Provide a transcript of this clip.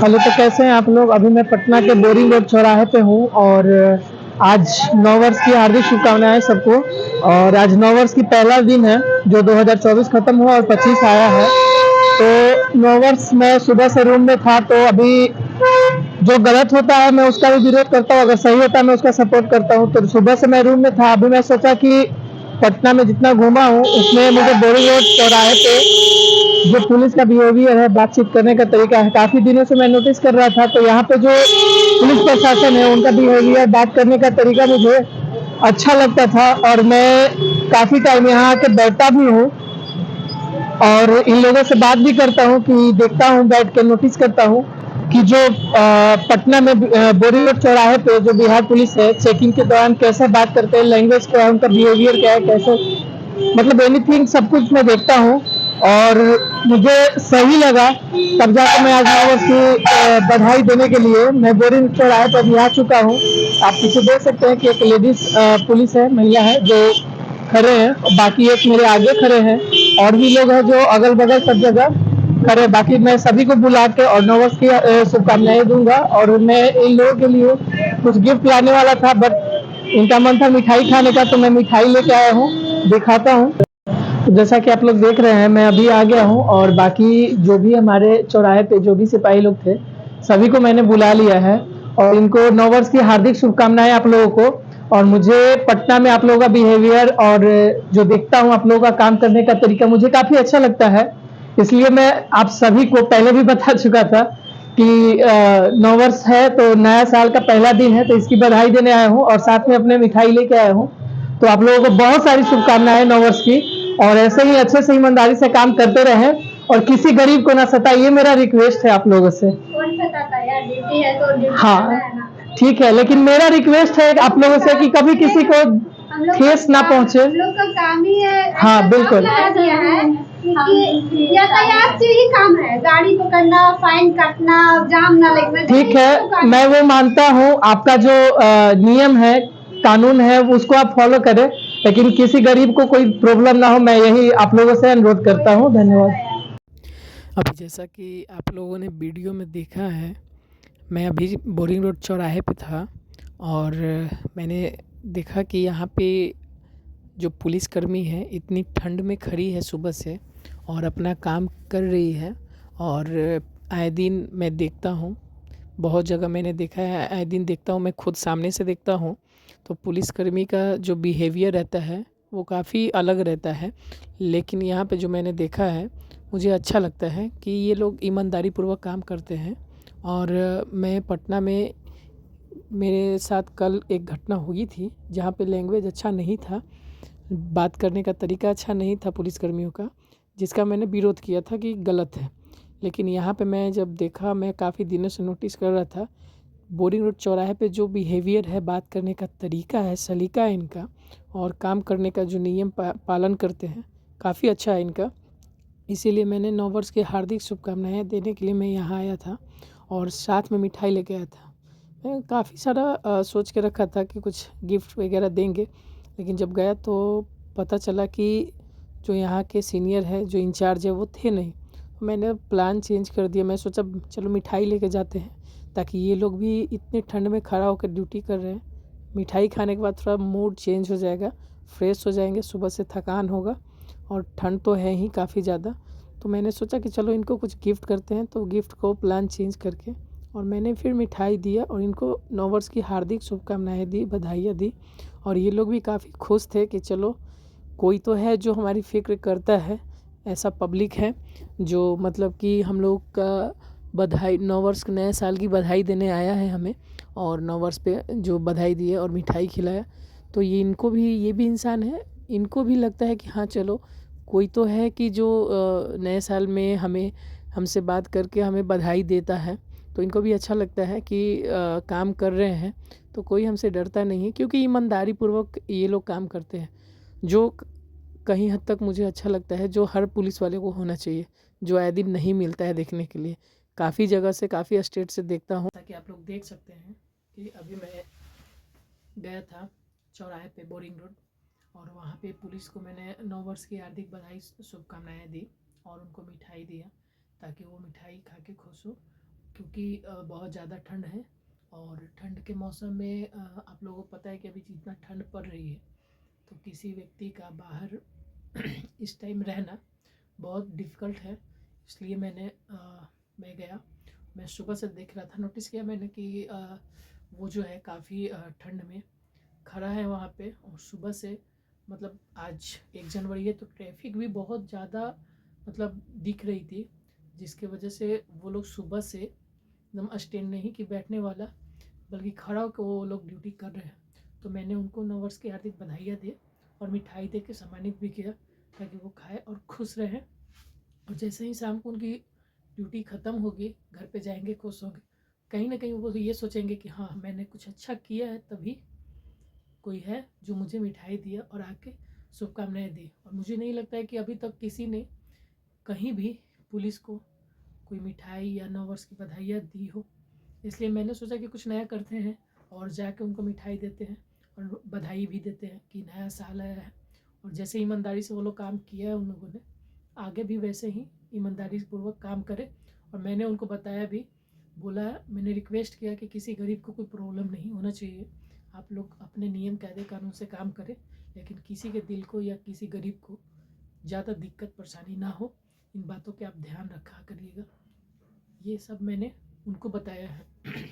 Hello, तो कैसे हैं आप लोग। अभी मैं पटना के बोरिंग रोड चौराहे पे हूँ और आज नव वर्ष की हार्दिक शुभकामनाएं सबको। और आज नव वर्ष की पहला दिन है जो 2024 खत्म हुआ और 25 आया है। तो नव वर्ष में सुबह से रूम में था, तो अभी जो गलत होता है मैं उसका भी विरोध करता हूँ, अगर सही होता है मैं उसका सपोर्ट करता हूँ। तो सुबह से मैं रूम में था, अभी मैं सोचा कि पटना में जितना घूमा हूँ उसमें मुझे बोरिंग रोड चौराहे पे जो पुलिस का बिहेवियर है, बातचीत करने का तरीका है, काफ़ी दिनों से मैं नोटिस कर रहा था। तो यहाँ पे जो पुलिस प्रशासन है उनका बिहेवियर, बात करने का तरीका मुझे अच्छा लगता था और मैं काफ़ी टाइम यहाँ आके बैठता भी हूँ और इन लोगों से बात भी करता हूँ कि देखता हूँ, बैठ के नोटिस करता हूँ कि जो पटना में बोरी रोड चौराहे पे जो बिहार पुलिस है चेकिंग के दौरान कैसे बात करते हैं, लैंग्वेज क्या है, उनका बिहेवियर क्या है, कैसे मतलब एनीथिंग सब कुछ मैं देखता हूँ और मुझे सही लगा। तब जाकर मैं आज नव वर्ष की बधाई देने के लिए मैं बोरिंग चौराहे पर भी आ चुका हूँ। आप पीछे देख सकते हैं कि एक लेडीज पुलिस है, महिला है जो खड़े हैं और बाकी एक मेरे आगे खड़े हैं और भी लोग हैं जो अगल बगल सब जगह खड़े। बाकी मैं सभी को बुला के और नव वर्ष की शुभकामनाएं दूंगा और मैं इन लोगों के लिए कुछ गिफ्ट लाने वाला था, बट इनका मन था मिठाई खाने का, तो मैं मिठाई लेके आया हूँ, दिखाता हूँ। तो जैसा कि आप लोग देख रहे हैं मैं अभी आ गया हूँ और बाकी जो भी हमारे चौराहे पे जो भी सिपाही लोग थे सभी को मैंने बुला लिया है और इनको नव वर्ष की हार्दिक शुभकामनाएं आप लोगों को। और मुझे पटना में आप लोगों का बिहेवियर और जो देखता हूँ आप लोगों का काम करने का तरीका मुझे काफ़ी अच्छा लगता है, इसलिए मैं आप सभी को पहले भी बता चुका था कि नव वर्ष है तो नया साल का पहला दिन है, तो इसकी बधाई देने आया हूँ और साथ में अपने मिठाई लेके आया हूँ। तो आप लोगों को बहुत सारी शुभकामनाएं नव वर्ष की और ऐसे ही अच्छे से ईमानदारी से काम करते रहें और किसी गरीब को ना सताए, ये मेरा रिक्वेस्ट है आप लोगों से। कौन सताता है यार, ड्यूटी है तो ड्यूटी करना है ना। ठीक है, लेकिन मेरा रिक्वेस्ट है आप लोगों से कि कभी किसी को ठेस ना पहुंचे। हम लोग का काम ही है। हाँ बिल्कुल, यातायात से ही काम है, गाड़ी पकड़ना, फाइन काटना, जाम ना लगना। ठीक है, मैं वो मानता हूँ, आपका जो नियम है, कानून है, उसको आप फॉलो करें, लेकिन किसी गरीब को कोई प्रॉब्लम ना हो, मैं यही आप लोगों से अनुरोध करता हूँ। धन्यवाद। अभी जैसा कि आप लोगों ने वीडियो में देखा है, मैं अभी बोरिंग रोड चौराहे पे था और मैंने देखा कि यहाँ पे जो पुलिसकर्मी है इतनी ठंड में खड़ी है सुबह से और अपना काम कर रही है। और आए दिन मैं देखता हूँ, बहुत जगह मैंने देखा है, आए दिन देखता हूँ, मैं खुद सामने से देखता हूँ तो पुलिसकर्मी का जो बिहेवियर रहता है वो काफ़ी अलग रहता है। लेकिन यहाँ पे जो मैंने देखा है मुझे अच्छा लगता है कि ये लोग ईमानदारी पूर्वक काम करते हैं। और मैं पटना में, मेरे साथ कल एक घटना हुई थी जहाँ पे लैंग्वेज अच्छा नहीं था, बात करने का तरीका अच्छा नहीं था पुलिसकर्मियों का, जिसका मैंने विरोध किया था कि गलत है। लेकिन यहाँ पे मैं जब देखा, मैं काफ़ी दिनों से नोटिस कर रहा था, बोरिंग रोड चौराहे पे जो बिहेवियर है, बात करने का तरीका है, सलीका है इनका, और काम करने का जो नियम पालन करते हैं काफ़ी अच्छा है इनका। इसीलिए मैंने नव वर्ष की हार्दिक शुभकामनाएं देने के लिए मैं यहाँ आया था और साथ में मिठाई लेके आया था। मैं काफ़ी सारा सोच के रखा था कि कुछ गिफ्ट वगैरह देंगे, लेकिन जब गया तो पता चला कि जो यहाँ के सीनियर है, जो इंचार्ज है, वो थे नहीं। मैंने प्लान चेंज कर दिया, मैं सोचा चलो मिठाई लेके जाते हैं, ताकि ये लोग भी इतने ठंड में खड़ा होकर ड्यूटी कर रहे हैं, मिठाई खाने के बाद थोड़ा मूड चेंज हो जाएगा, फ्रेश हो जाएंगे, सुबह से थकान होगा और ठंड तो है ही काफ़ी ज़्यादा। तो मैंने सोचा कि चलो इनको कुछ गिफ्ट करते हैं, तो गिफ्ट को प्लान चेंज करके और मैंने फिर मिठाई दिया और इनको नव वर्ष की हार्दिक शुभकामनाएं दी, बधाइयाँ दी। और ये लोग भी काफ़ी खुश थे कि चलो कोई तो है जो हमारी फ़िक्र करता है, ऐसा पब्लिक है जो मतलब कि हम लोग का बधाई, नव वर्ष के नए साल की बधाई देने आया है हमें, और नव वर्ष पे जो बधाई दी है और मिठाई खिलाया। तो ये इनको भी, ये भी इंसान है, इनको भी लगता है कि हाँ चलो कोई तो है कि जो नए साल में हमें, हमसे बात करके हमें बधाई देता है। तो इनको भी अच्छा लगता है कि काम कर रहे हैं तो कोई हमसे डरता नहीं है, क्योंकि ईमानदारी पूर्वक ये लोग काम करते हैं, जो कहीं हद तक मुझे अच्छा लगता है, जो हर पुलिस वाले को होना चाहिए, जो आए दिन नहीं मिलता है देखने के लिए। काफ़ी जगह से, काफ़ी स्टेट से देखता हूँ, ताकि आप लोग देख सकते हैं कि अभी मैं गया था चौराहे पे बोरिंग रोड और वहाँ पे पुलिस को मैंने नव वर्ष की हार्दिक बधाई, शुभकामनाएं दी और उनको मिठाई दिया, ताकि वो मिठाई खा के खुश हो। क्योंकि बहुत ज़्यादा ठंड है और ठंड के मौसम में आप लोगों को पता है कि अभी जितना ठंड पड़ रही है तो किसी व्यक्ति का बाहर इस टाइम रहना बहुत डिफ़िकल्ट है। इसलिए मैं गया। मैं सुबह से देख रहा था, नोटिस किया मैंने कि वो जो है काफ़ी ठंड में खड़ा है वहाँ पे। और सुबह से मतलब आज 1 जनवरी है तो ट्रैफिक भी बहुत ज़्यादा मतलब दिख रही थी, जिसकी वजह से वो लोग सुबह से एकदम स्टैंड नहीं कि बैठने वाला, बल्कि खड़ा होकर वो लोग ड्यूटी कर रहे हैं। तो मैंने उनको नववर्ष की हार्दिक बधाइयाँ दी और मिठाई दे के सम्मानित भी किया ताकि वो खाए और खुश रहें। और जैसे ही शाम को उनकी ड्यूटी ख़त्म होगी, घर पे जाएंगे, खुश होंगे। कहीं ना कहीं वो ये सोचेंगे कि हाँ, मैंने कुछ अच्छा किया है, तभी कोई है जो मुझे मिठाई दिया और आके शुभकामनाएँ दी। और मुझे नहीं लगता है कि अभी तक किसी ने कहीं भी पुलिस को कोई मिठाई या नववर्ष की बधाइयाँ दी हो। इसलिए मैंने सोचा कि कुछ नया करते हैं और जाके उनको मिठाई देते हैं और बधाई भी देते हैं कि नया साल आया है। और जैसे ईमानदारी से वो लोग काम किया है उन लोगों ने, आगे भी वैसे ही ईमानदारी पूर्वक काम करें। और मैंने उनको बताया भी, बोला, मैंने रिक्वेस्ट किया कि किसी गरीब को कोई प्रॉब्लम नहीं होना चाहिए। आप लोग अपने नियम कायदे कानून से काम करें, लेकिन किसी के दिल को या किसी गरीब को ज़्यादा दिक्कत परेशानी ना हो, इन बातों के आप ध्यान रखा करिएगा। ये सब मैंने उनको बताया है।